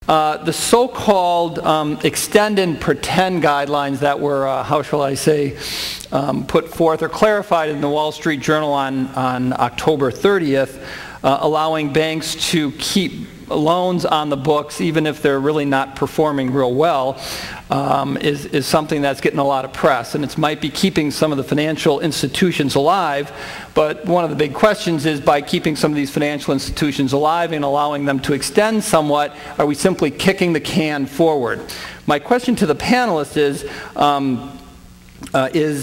The so-called extend and pretend guidelines that were, how shall I say, put forth or clarified in the Wall Street Journal on October 30th, allowing banks to keep loans on the books even if they're really not performing real well, is something that's getting a lot of press, and it might be keeping some of the financial institutions alive. But one of the big questions is, by keeping some of these financial institutions alive and allowing them to extend somewhat, are we simply kicking the can forward? My question to the panelists is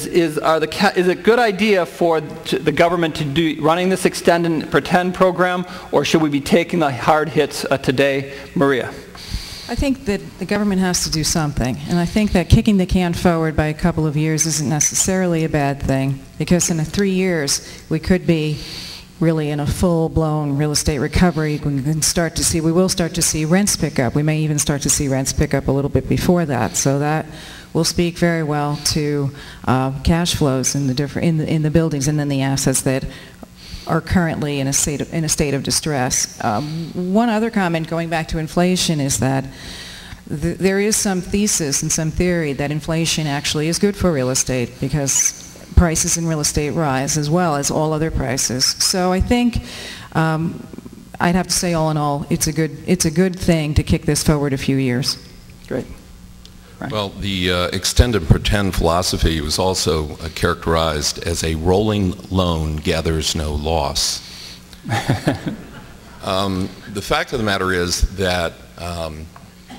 it a good idea for the government to do running this extend and pretend program, or should we be taking the hard hits today? Maria. I think that the government has to do something, and I think that kicking the can forward by a couple of years isn't necessarily a bad thing, because in 3 years we could be really in a full-blown real estate recovery. We will start to see rents pick up. We may even start to see rents pick up a little bit before that, so that will speak very well to cash flows in the buildings and then the assets that are currently in a state of distress. One other comment, going back to inflation, is that there is some thesis and some theory that inflation actually is good for real estate, because prices in real estate rise as well as all other prices. So I think I'd have to say, all in all, it's a good thing to kick this forward a few years. Great. Right. Well, the extend and pretend philosophy was also characterized as a rolling loan gathers no loss. The fact of the matter is that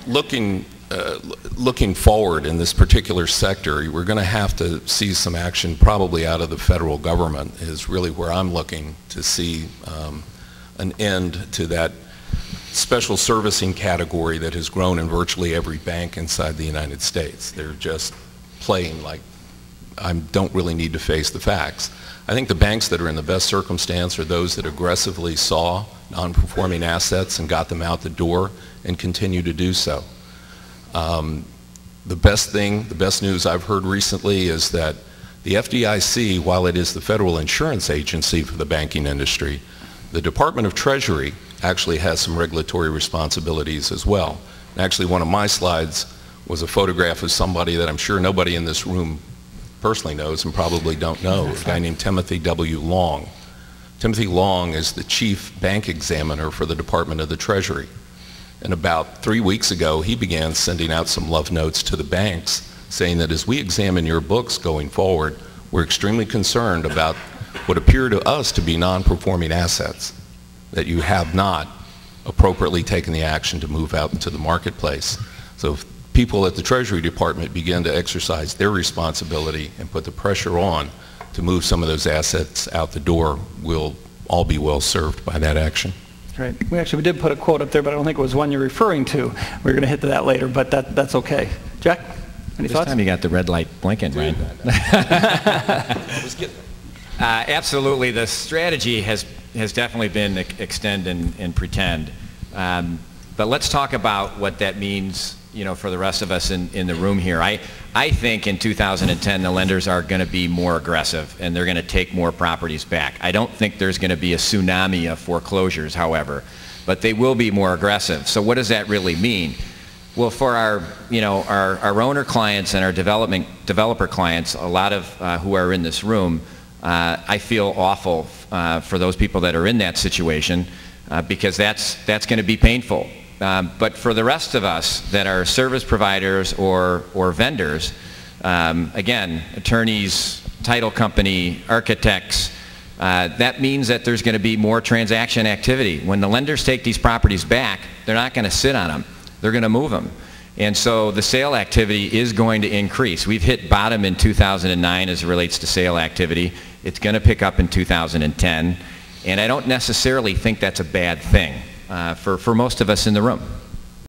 looking forward in this particular sector, we're going to have to see some action probably out of the federal government, is really where I'm looking to see an end to that special servicing category that has grown in virtually every bank inside the United States. They're just playing like I don't really need to face the facts. I think the banks that are in the best circumstance are those that aggressively saw non-performing assets and got them out the door and continue to do so. The best news I've heard recently is that the FDIC, while it is the federal insurance agency for the banking industry, the Department of Treasury actually has some regulatory responsibilities as well. And actually, one of my slides was a photograph of somebody that I'm sure nobody in this room personally knows and probably don't know, a guy named Timothy W. Long. Timothy Long is the chief bank examiner for the Department of the Treasury. And about 3 weeks ago, he began sending out some love notes to the banks saying that as we examine your books going forward, we're extremely concerned about what appear to us to be non-performing assets, that you have not appropriately taken the action to move out into the marketplace. So if people at the Treasury Department begin to exercise their responsibility and put the pressure on to move some of those assets out the door, we'll all be well served by that action. Right. We did put a quote up there, but I don't think it was one you're referring to. We're going to hit to that later, but that's okay. Jack, any thoughts? This time you got the red light blinking, right? Absolutely. The strategy has definitely been extend and pretend. But let's talk about what that means, for the rest of us in the room here. I think in 2010 the lenders are going to be more aggressive and they're going to take more properties back. I don't think there's going to be a tsunami of foreclosures, however, but they will be more aggressive. So what does that really mean? Well, for our owner clients and our developer clients, a lot of who are in this room, I feel awful for those people that are in that situation because that's going to be painful. But for the rest of us that are service providers or vendors, again, attorneys, title company, architects, that means that there's going to be more transaction activity. When the lenders take these properties back, they're not going to sit on them. They're going to move them. And so the sale activity is going to increase. We've hit bottom in 2009 as it relates to sale activity. It's going to pick up in 2010. And I don't necessarily think that's a bad thing for most of us in the room.